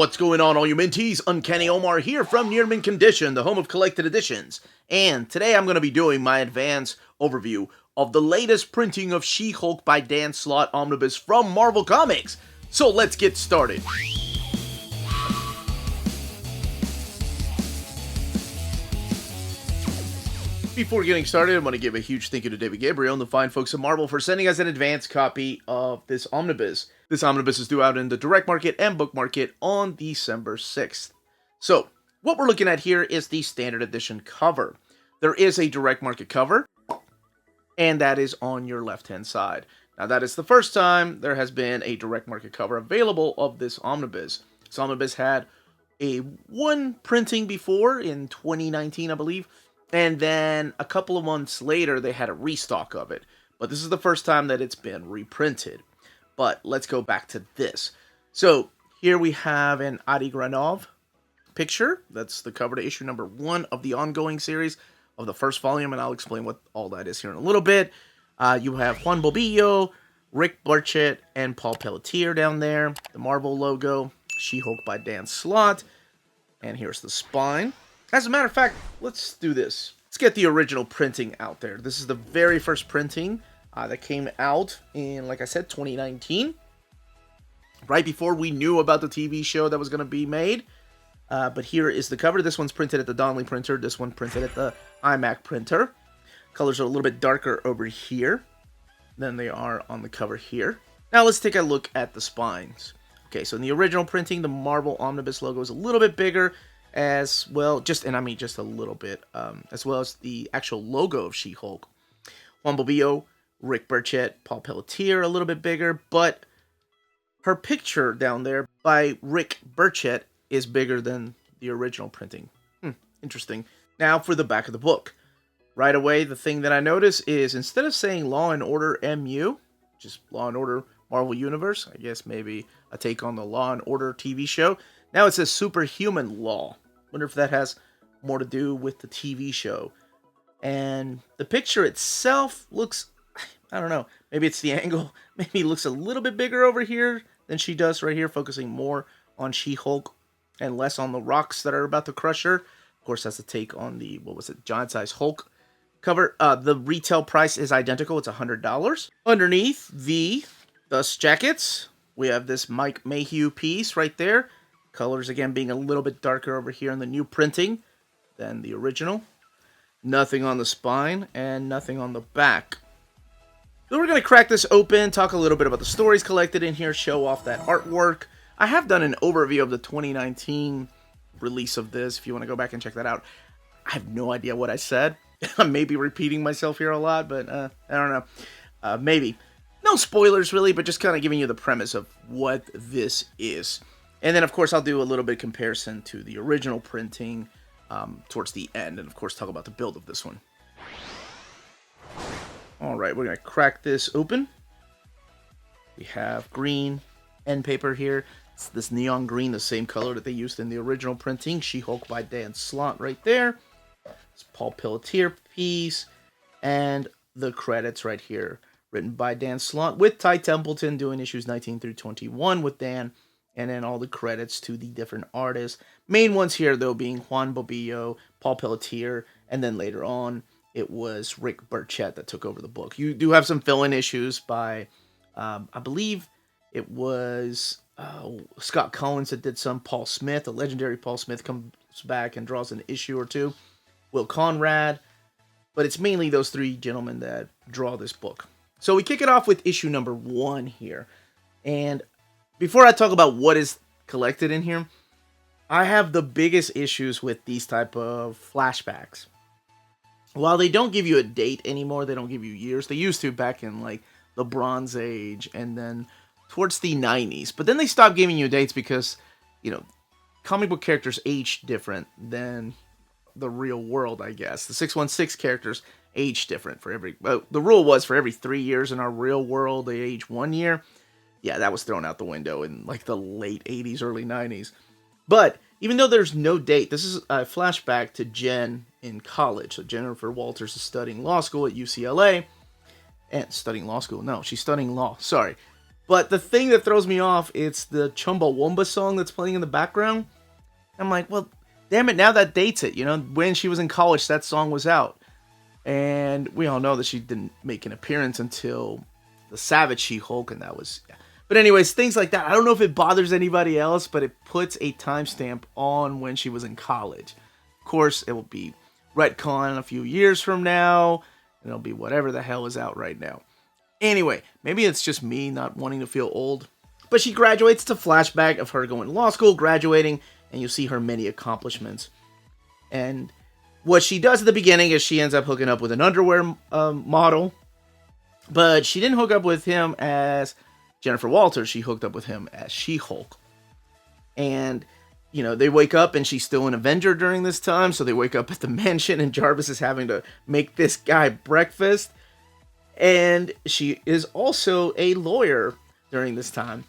What's going on, all you minties? Uncanny Omar here from Near Mint Condition, the home of collected editions. And today I'm going to be doing my advance overview of the latest printing of She-Hulk by Dan Slott Omnibus from Marvel Comics. So let's get started. Before getting started, I want to give a huge thank you to David Gabriel and the fine folks at Marvel for sending us an advance copy of this omnibus. This omnibus is due out in the direct market and book market on December 6th. So, what we're looking at here is the standard edition cover. There is a direct market cover, and that is on your left-hand side. Now, that is the first time there has been a direct market cover available of this omnibus. This omnibus had one printing before in 2019, I believe. And then a couple of months later, they had a restock of it. But this is the first time that it's been reprinted. But let's go back to this. So here we have an Adi Granov picture. That's the cover to issue number 1 of the ongoing series of the first volume. And I'll explain what all that is here in a little bit. You have Juan Bobillo, Rick Burchett, and Paul Pelletier down there. The Marvel logo, She-Hulk by Dan Slott. And here's the spine. As a matter of fact, let's do this. Let's get the original printing out there. This is the very first printing that came out in, like I said, 2019. Right before we knew about the TV show that was going to be made. But here is the cover. This one's printed at the Donnelly printer. This one printed at the iMac printer. Colors are a little bit darker over here than they are on the cover here. Now let's take a look at the spines. Okay, so in the original printing, the Marvel Omnibus logo is a little bit bigger. As well, just a little bit, as well as the actual logo of She-Hulk. Juan Bobillo, Rick Burchett, Paul Pelletier, a little bit bigger, but her picture down there by Rick Burchett is bigger than the original printing. Interesting. Now for the back of the book. Right away, the thing that I notice is instead of saying Law and Order MU, just Law and Order Marvel Universe, I guess maybe a take on the Law and Order TV show, now it says Superhuman Law. Wonder if that has more to do with the TV show. And the picture itself looks, I don't know, maybe it's the angle. Maybe it looks a little bit bigger over here than she does right here, focusing more on She-Hulk and less on the rocks that are about to crush her. Of course, that's a take on the, Giant Size Hulk cover. The retail price is identical. It's $100. Underneath the dust jackets, we have this Mike Mayhew piece right there. Colors, again, being a little bit darker over here in the new printing than the original. Nothing on the spine and nothing on the back. So we're going to crack this open, talk a little bit about the stories collected in here, show off that artwork. I have done an overview of the 2019 release of this, if you want to go back and check that out. I have no idea what I said. I may be repeating myself here a lot, but I don't know. Maybe. No spoilers, really, but just kind of giving you the premise of what this is. And then, of course, I'll do a little bit of comparison to the original printing towards the end. And, of course, talk about the build of this one. All right, we're going to crack this open. We have green end paper here. It's this neon green, the same color that they used in the original printing. She-Hulk by Dan Slott right there. It's Paul Pelletier piece. And the credits right here. Written by Dan Slott with Ty Templeton doing issues 19 through 21 with Dan. And then all the credits to the different artists. Main ones here, though, being Juan Bobillo, Paul Pelletier, and then later on, it was Rick Burchett that took over the book. You do have some fill-in issues by, I believe it was Scott Collins that did some. Paul Smith, the legendary Paul Smith, comes back and draws an issue or two. Will Conrad. But it's mainly those three gentlemen that draw this book. So we kick it off with issue number 1 here. And before I talk about what is collected in here, I have the biggest issues with these type of flashbacks. While they don't give you a date anymore, they don't give you years. They used to back in like the Bronze Age and then towards the 90s. But then they stopped giving you dates because, comic book characters age different than the real world, I guess. The 616 characters age different for every... the rule was for every 3 years in our real world, they age 1 year. Yeah, that was thrown out the window in like the late 80s, early 90s. But even though there's no date, this is a flashback to Jen in college. So Jennifer Walters is studying law school at UCLA. And studying law school? No, she's studying law. Sorry. But the thing that throws me off, it's the Chumbawamba song that's playing in the background. I'm like, well, damn it, now that dates it. You know, when she was in college, that song was out. And we all know that she didn't make an appearance until the Savage She-Hulk, and that was... Yeah. But anyways, things like that. I don't know if it bothers anybody else, but it puts a timestamp on when she was in college. Of course, it will be retcon a few years from now, and it'll be whatever the hell is out right now. Anyway, maybe it's just me not wanting to feel old. But she graduates. It's a flashback of her going to law school, graduating, and you see her many accomplishments. And what she does at the beginning is she ends up hooking up with an underwear model. But she didn't hook up with him as Jennifer Walters. She hooked up with him as She-Hulk. And, you know, they wake up and she's still an Avenger during this time. So they wake up at the mansion and Jarvis is having to make this guy breakfast. And she is also a lawyer during this time.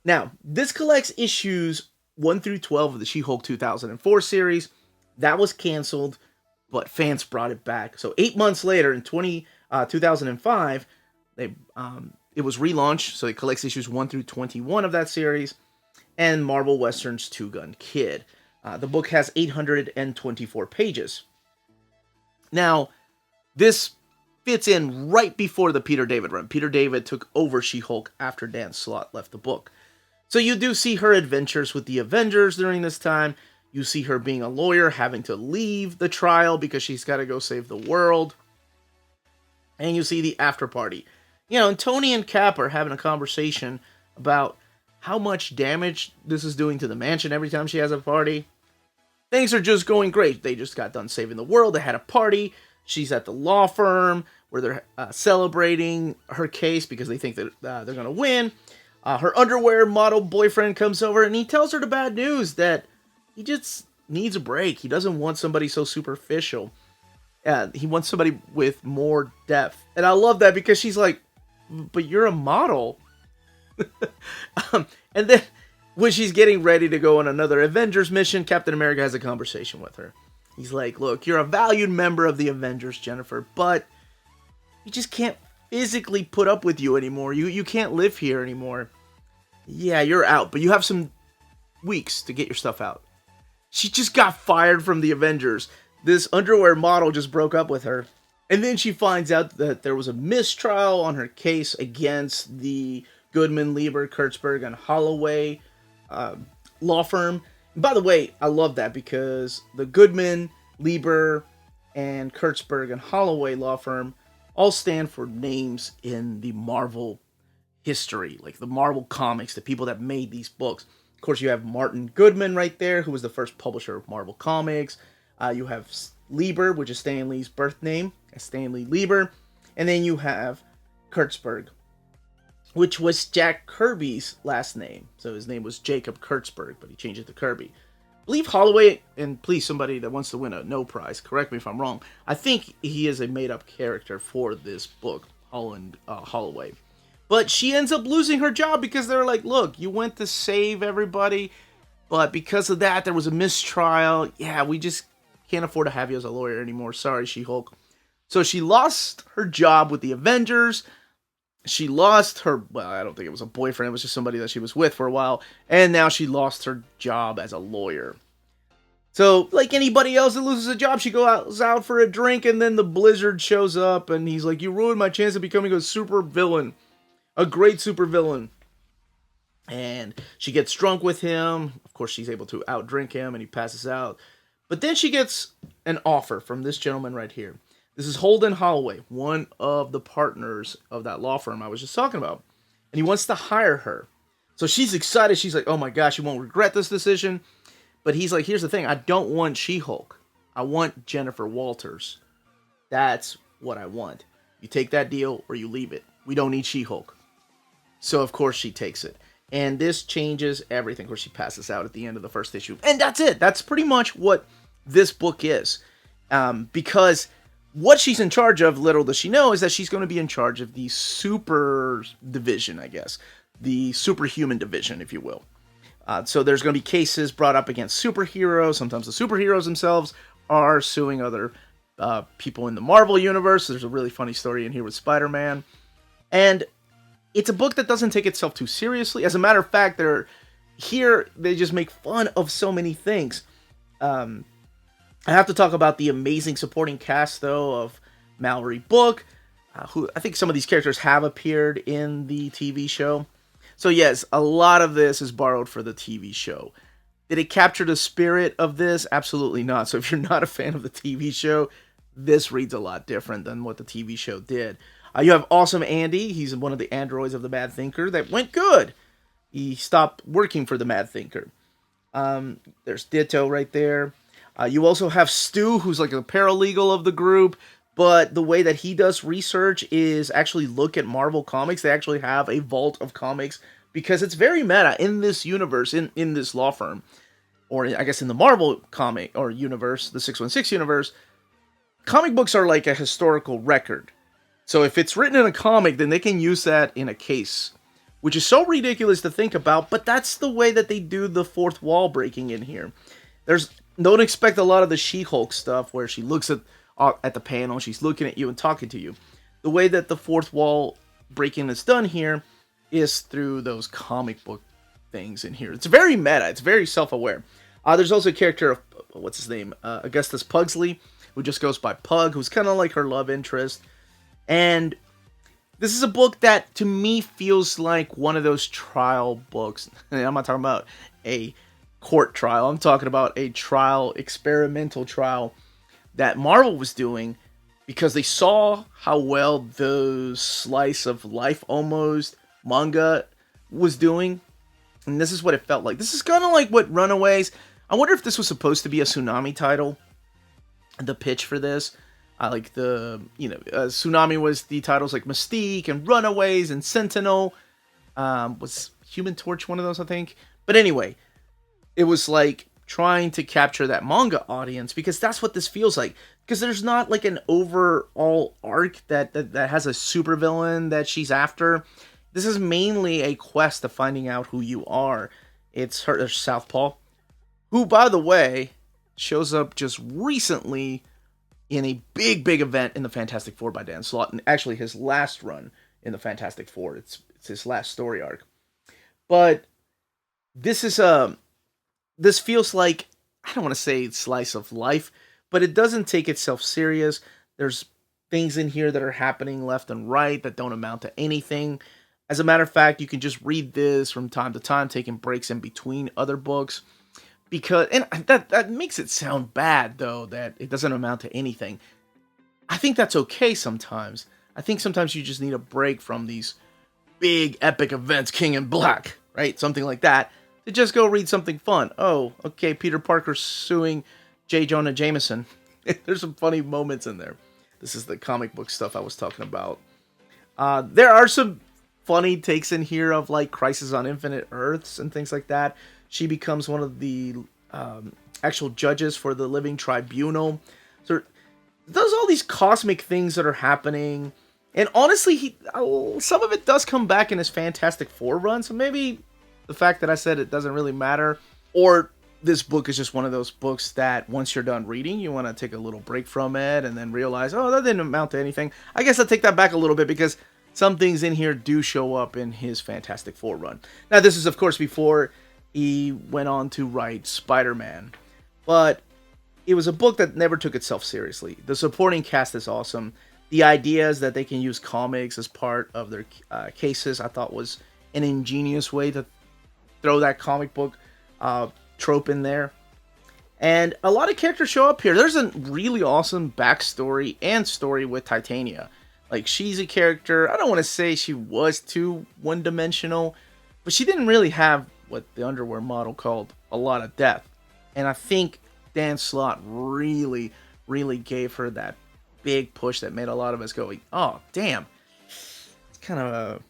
Now, this collects issues 1 through 12 of the She-Hulk 2004 series. That was canceled, but fans brought it back. So 8 months later, in 2005, it was relaunched. So it collects issues 1 through 21 of that series. And Marvel Western's Two Gun Kid. The book has 824 pages. Now, this fits in right before the Peter David run. Peter David took over She-Hulk after Dan Slott left the book. So you do see her adventures with the Avengers during this time. You see her being a lawyer, having to leave the trial because she's got to go save the world. And you see the after party. You know, and Tony and Cap are having a conversation about how much damage this is doing to the mansion every time she has a party. Things are just going great. They just got done saving the world. They had a party. She's at the law firm where they're celebrating her case because they think that they're going to win. Her underwear model boyfriend comes over and he tells her the bad news that he just needs a break. He doesn't want somebody so superficial. He wants somebody with more depth. And I love that because she's like, but you're a model. And then when she's getting ready to go on another Avengers mission, Captain America has a conversation with her. He's like, look, you're a valued member of the Avengers, Jennifer, but we just can't physically put up with you anymore. You can't live here anymore. Yeah, you're out, but you have some weeks to get your stuff out. She just got fired from the Avengers. This underwear model just broke up with her. And then she finds out that there was a mistrial on her case against the Goodman, Lieber, Kurtzberg, and Holloway law firm. And by the way, I love that because the Goodman, Lieber, and Kurtzberg, and Holloway law firm all stand for names in the Marvel history, like the Marvel comics, the people that made these books. Of course, you have Martin Goodman right there, who was the first publisher of Marvel Comics. You have Lieber, which is Stan Lee's birth name, Stanley Lieber. And then you have Kurtzberg, which was Jack Kirby's last name. So his name was Jacob Kurtzberg, but he changed it to Kirby. I believe Holloway, and please, somebody that wants to win a no prize, correct me if I'm wrong. I think he is a made-up character for this book, Holloway. But she ends up losing her job because they're like, look, you went to save everybody, but because of that, there was a mistrial. Yeah, we just can't afford to have you as a lawyer anymore. Sorry, She-Hulk. So she lost her job with the Avengers. She lost her, well, I don't think it was a boyfriend. It was just somebody that she was with for a while. And now she lost her job as a lawyer. So, like anybody else that loses a job, she goes out for a drink and then the Blizzard shows up and he's like, you ruined my chance of becoming a super villain. A great super villain. And she gets drunk with him. Of course, she's able to outdrink him and he passes out. But then she gets an offer from this gentleman right here. This is Holden Holloway, one of the partners of that law firm I was just talking about. And he wants to hire her. So she's excited. She's like, oh my gosh, you won't regret this decision. But he's like, here's the thing. I don't want She-Hulk. I want Jennifer Walters. That's what I want. You take that deal or you leave it. We don't need She-Hulk. So, of course, she takes it. And this changes everything. Of course, she passes out at the end of the first issue. And that's it. That's pretty much what this book is. Because what she's in charge of, little does she know, is that she's going to be in charge of the super division, I guess. The Superhuman division, if you will. So there's going to be cases brought up against superheroes. Sometimes the superheroes themselves are suing other people in the Marvel universe. There's a really funny story in here with Spider-Man. And it's a book that doesn't take itself too seriously. As a matter of fact, they just make fun of so many things. I have to talk about the amazing supporting cast, though, of Mallory Book, who I think some of these characters have appeared in the TV show. So yes, a lot of this is borrowed for the TV show. Did it capture the spirit of this? Absolutely not. So if you're not a fan of the TV show, this reads a lot different than what the TV show did. You have Awesome Andy. He's one of the androids of the Mad Thinker that went good. He stopped working for the Mad Thinker. There's Ditto right there. You also have Stu, who's like a paralegal of the group, but the way that he does research is actually look at Marvel Comics. They actually have a vault of comics because it's very meta in this universe, in this law firm, or I guess in the Marvel comic or universe, the 616 universe. Comic books are like a historical record. So if it's written in a comic, then they can use that in a case, which is so ridiculous to think about, but that's the way that they do the fourth wall breaking in here. Don't expect a lot of the She-Hulk stuff where she looks at the panel, she's looking at you and talking to you. The way that the fourth wall breaking is done here is through those comic book things in here. It's very meta, it's very self-aware. There's also a character of, what's his name? Augustus Pugsley, who just goes by Pug, who's kind of like her love interest. And this is a book that, to me, feels like one of those trial books. I'm not talking about a court trial. I'm talking about a trial, experimental trial that Marvel was doing because they saw how well the slice of life almost manga was doing. And this is what it felt like. This is kind of like what Runaways... I wonder if this was supposed to be a Tsunami title. The pitch for this. Tsunami was the titles like Mystique and Runaways and Sentinel. Was Human Torch one of those, I think? But anyway, it was like trying to capture that manga audience because that's what this feels like. Because there's not like an overall arc that has a supervillain that she's after. This is mainly a quest to finding out who you are. It's her, Southpaw, who, by the way, shows up just recently in a big event in the Fantastic Four by Dan Slott, and actually his last run in the Fantastic Four. It's his last story arc. But this feels like, I don't want to say slice of life, but it doesn't take itself serious. There's things in here that are happening left and right that don't amount to anything. As a matter of fact, you can just read this from time to time, taking breaks in between other books. And that makes it sound bad, though, that it doesn't amount to anything. I think that's okay sometimes. I think sometimes you just need a break from these big, epic events, King in Black, right? Something like that. To just go read something fun. Oh, okay, Peter Parker suing J. Jonah Jameson. There's some funny moments in there. This is the comic book stuff I was talking about. There are some funny takes in here of, like, Crisis on Infinite Earths and things like that. She becomes one of the actual judges for the Living Tribunal. So there's all these cosmic things that are happening. And honestly, some of it does come back in his Fantastic Four run. So maybe the fact that I said it doesn't really matter. Or this book is just one of those books that once you're done reading, you want to take a little break from it and then realize, oh, that didn't amount to anything. I guess I'll take that back a little bit because some things in here do show up in his Fantastic Four run. Now, this is, of course, before he went on to write Spider-Man. But it was a book that never took itself seriously. The supporting cast is awesome. The ideas that they can use comics as part of their cases, I thought was an ingenious way to throw that comic book trope in there. And a lot of characters show up here. There's a really awesome backstory and story with Titania. Like, she's a character, I don't want to say she was too one-dimensional, but she didn't really have what the underwear model called a lot of depth. And I think Dan Slott really gave her that big push that made a lot of us go, oh, damn. It's kind of a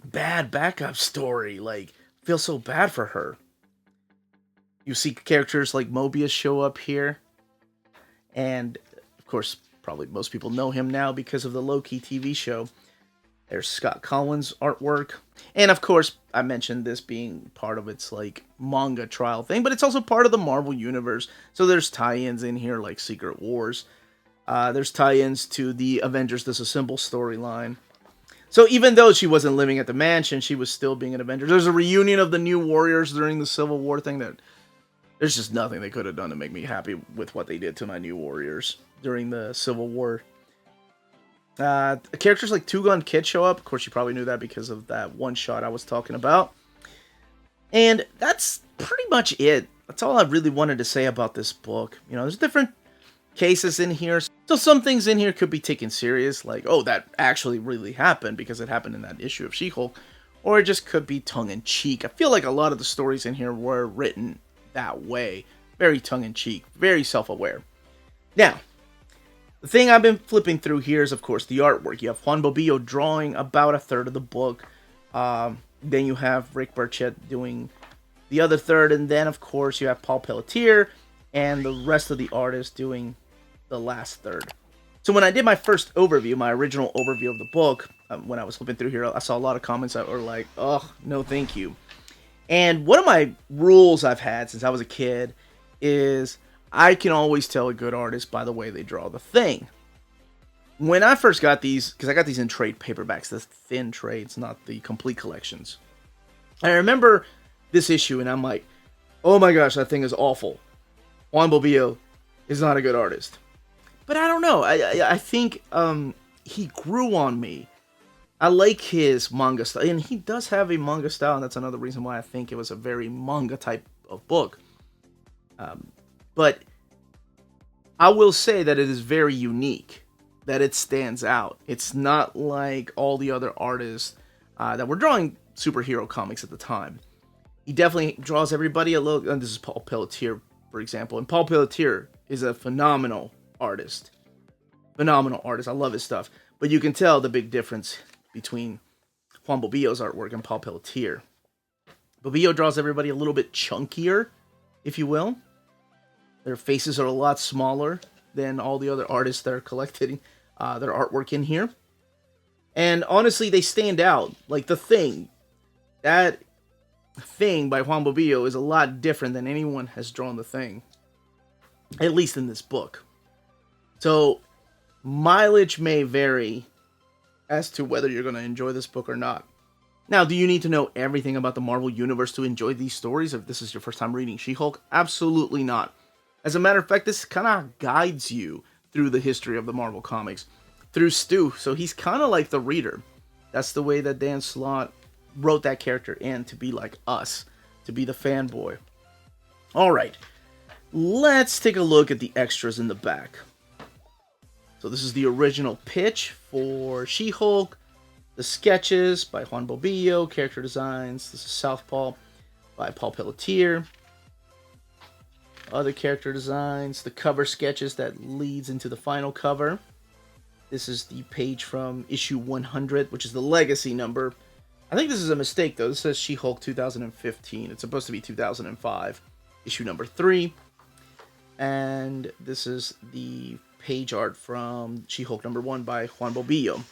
bad backup story. Like, feel so bad for her. You see characters like Mobius show up here. And, of course, probably most people know him now because of the Loki TV show. There's Scott Collins' artwork. And, of course, I mentioned this being part of its, like, manga trial thing, but it's also part of the Marvel Universe. So there's tie-ins in here, like Secret Wars. There's tie-ins to the Avengers Disassemble storyline. So even though she wasn't living at the mansion, she was still being an Avenger. There's a reunion of the New Warriors during the Civil War thing that there's just nothing they could have done to make me happy with what they did to my New Warriors during the Civil War. Characters like Two Gun Kid show up. Of course, you probably knew that because of that one shot I was talking about. And that's pretty much it. That's all I really wanted to say about this book. You know, there's different cases in here. So some things in here could be taken serious, like, oh, that actually really happened because it happened in that issue of She-Hulk. Or it just could be tongue-in-cheek. I feel like a lot of the stories in here were written that way. Very tongue-in-cheek, very self-aware. Now, the thing I've been flipping through here is, of course, the artwork. You have Juan Bobillo drawing about a third of the book. Then you have Rick Burchett doing the other third. And then, of course, you have Paul Pelletier and the rest of the artists doing the last third. So when I did my first overview, my original overview of the book, when I was flipping through here, I saw a lot of comments that were like, oh, no thank you. And one of my rules I've had since I was a kid is I can always tell a good artist by the way they draw the thing. When I first got these, because I got these in trade paperbacks, the thin trades, not the complete collections. I remember this issue and I'm like, oh my gosh, that thing is awful. Juan Bobillo is not a good artist. But I don't know. I think he grew on me. I like his manga style. And he does have a manga style, and that's another reason why I think it was a very manga type of book. But I will say that it is very unique. That it stands out. It's not like all the other artists that were drawing superhero comics at the time. He definitely draws everybody a little. And this is Paul Pelletier, for example. And Paul Pelletier is a phenomenal artist. Phenomenal artist. I love his stuff. But you can tell the big difference between Juan Bobillo's artwork and Paul Pelletier. Bobillo draws everybody a little bit chunkier, if you will. Their faces are a lot smaller than all the other artists that are collecting their artwork in here. And honestly, they stand out. Like The Thing. That Thing by Juan Bobillo is a lot different than anyone has drawn The Thing. At least in this book. So, mileage may vary as to whether you're going to enjoy this book or not. Now, do you need to know everything about the Marvel Universe to enjoy these stories if this is your first time reading She-Hulk? Absolutely not. As a matter of fact, this kind of guides you through the history of the Marvel Comics. Through Stu, so he's kind of like the reader. That's the way that Dan Slott wrote that character in, to be like us. To be the fanboy. Alright, let's take a look at the extras in the back. So this is the original pitch for She-Hulk, the sketches by Juan Bobillo, character designs. This is Southpaw by Paul Pelletier. Other character designs, the cover sketches that leads into the final cover. This is the page from issue 100, which is the legacy number. I think this is a mistake though. This says She-Hulk 2015. It's supposed to be 2005, issue number 3. And this is the page art from She-Hulk number 1 by Juan Bobillo.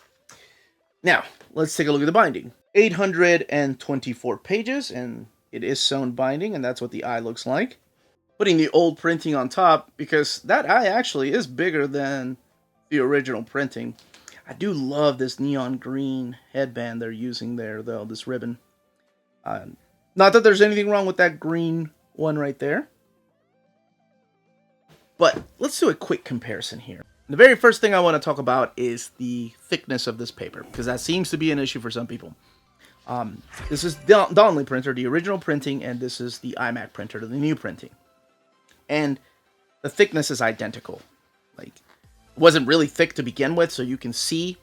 Now, let's take a look at the binding. 824 pages, and it is sewn binding, and that's what the eye looks like. Putting the old printing on top, because that eye actually is bigger than the original printing. I do love this neon green headband they're using there, though, this ribbon. Not that there's anything wrong with that green one right there. But let's do a quick comparison here. The very first thing I want to talk about is the thickness of this paper, because that seems to be an issue for some people. This is Donnelly printer, the original printing, and this is the iMac printer, the new printing. And the thickness is identical. Like, it wasn't really thick to begin with, so you can see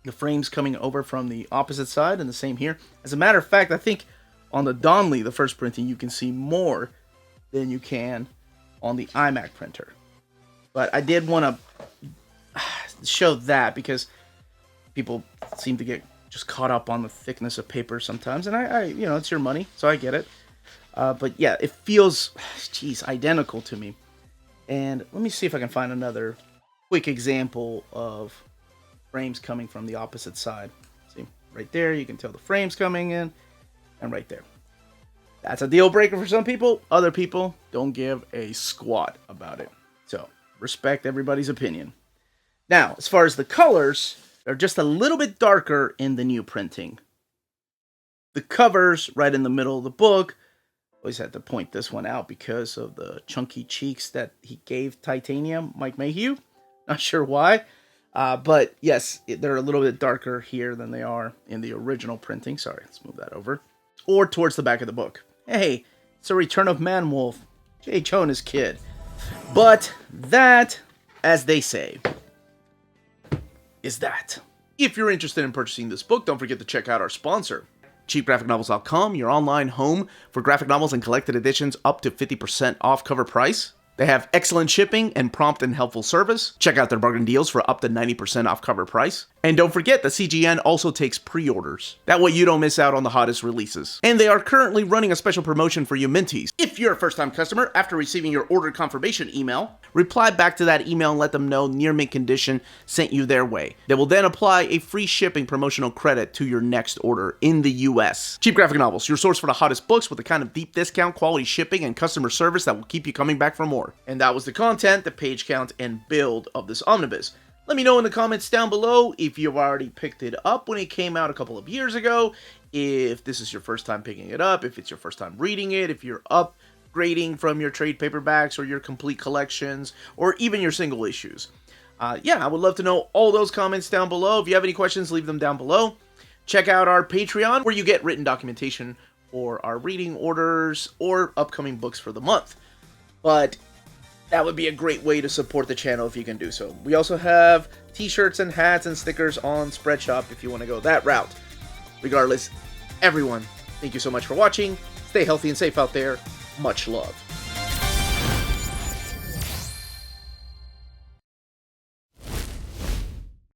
the frames coming over from the opposite side, and the same here. As a matter of fact, I think on the Donnelly, the first printing, you can see more than you can on the iMac printer. But I did want to show that because people seem to get just caught up on the thickness of paper sometimes, and I you know, it's your money, so I get it. But yeah, it feels, identical to me. And let me see if I can find another quick example of frames coming from the opposite side. See, right there, you can tell the frames coming in, and right there. That's a deal breaker for some people. Other people don't give a squat about it. So, respect everybody's opinion. Now, as far as the colors, They're just a little bit darker in the new printing. The cover's right in the middle of the book. Always had to point this one out because of the chunky cheeks that he gave Titanium, Mike Mayhew. Not sure why. But yes, they're a little bit darker here than they are in the original printing. Sorry, let's move that over. Or towards the back of the book. Hey, it's a return of Man-Wolf. J. Jonah's kid. But that, as they say, is that. If you're interested in purchasing this book, don't forget to check out our sponsor, cheapgraphicnovels.com, your online home for graphic novels and collected editions up to 50% off cover price. They have excellent shipping and prompt and helpful service. Check out their bargain deals for up to 90% off cover price. And don't forget that CGN also takes pre-orders. That way you don't miss out on the hottest releases. And they are currently running a special promotion for you minties. If you're a first-time customer, after receiving your order confirmation email, reply back to that email and let them know Near Mint Condition sent you their way. They will then apply a free shipping promotional credit to your next order in the US. Cheap Graphic Novels, your source for the hottest books with the kind of deep discount, quality shipping, and customer service that will keep you coming back for more. And that was the content, the page count, and build of this omnibus. Let me know in the comments down below if you've already picked it up when it came out a couple of years ago, if this is your first time picking it up, if it's your first time reading it, if you're upgrading from your trade paperbacks or your complete collections, or even your single issues. Yeah, I would love to know all those comments down below. If you have any questions, leave them down below. Check out our Patreon, where you get written documentation for our reading orders or upcoming books for the month. But that would be a great way to support the channel if you can do so. We also have t-shirts and hats and stickers on Spreadshop if you want to go that route. Regardless, everyone, thank you so much for watching. Stay healthy and safe out there. Much love.